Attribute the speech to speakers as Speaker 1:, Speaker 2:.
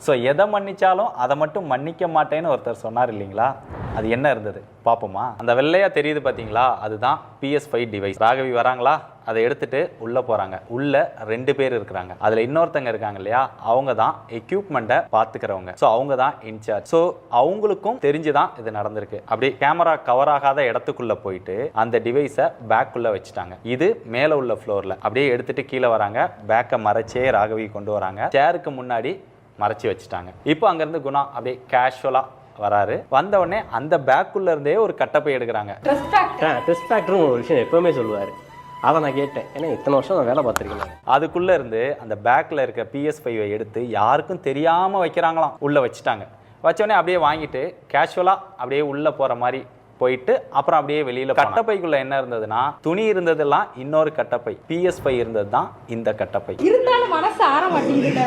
Speaker 1: So எதை மன்னிச்சாலும் அதை மட்டும் மன்னிக்க மாட்டேன்னு ஒருத்தர் சொன்னார் இல்லைங்களா, அது என்ன இருந்தது பார்ப்போமா? அந்த வெள்ளையா தெரியுது பார்த்தீங்களா, அதுதான் PS5 டிவைஸ். ராகவி வராங்களா, அதை எடுத்துட்டு உள்ள போறாங்க. உள்ள 2 பேர் இருக்கிறாங்க. அதுல இன்னொருத்தங்க இருக்காங்க இல்லையா, அவங்க தான் எக்யூப்மெண்ட்டை பார்த்துக்கிறவங்க. ஸோ அவங்க தான் இன்சார்ஜ். ஸோ அவங்களுக்கும் தெரிஞ்சுதான் இது நடந்திருக்கு. அப்படியே கேமரா கவர் ஆகாத இடத்துக்குள்ள போயிட்டு அந்த டிவைஸை பேக்குள்ள வச்சுட்டாங்க. இது மேல உள்ள ஃப்ளோர்ல அப்படியே எடுத்துட்டு கீழே வராங்க. பேக்கை மறைச்சே ராகவி கொண்டு வராங்க. சேருக்கு முன்னாடி மறைச்சி வச்சுட்டாங்க. இப்போ அங்கிருந்து குணா அப்படியே கேஷுவலா வராரு. வந்த உடனே அந்த பேக்குள்ள இருந்தே ஒரு கட்டப்பை எடுக்கிறாங்க.
Speaker 2: டெஸ்ட் ஃபேக்டரும் ஒரு விஷயம் எப்பவுமே சொல்லுவாரு, அதை நான் கேட்டேன். ஏன்னா இத்தனை வருஷம் நான் வேலை பார்த்துருக்கேன்.
Speaker 1: அதுக்குள்ள இருந்து அந்த பேக்ல இருக்க PS5 எடுத்து யாருக்கும் தெரியாம வைக்கிறாங்களாம். உள்ள வச்சுட்டாங்க. வச்சோடனே அப்படியே வாங்கிட்டு கேஷுவலா அப்படியே உள்ள போற மாதிரி போயிட்டு அப்புறம் அப்படியே வெளியில. கட்டப்பைக்குள்ள என்ன இருந்ததுன்னா, துணி இருந்ததெல்லாம் இன்னொரு கட்டப்பை, PS5 இருந்தது தான் இந்த கட்டப்பை.
Speaker 3: இருந்தாலும் மனசு ஆற மாட்டேங்குது.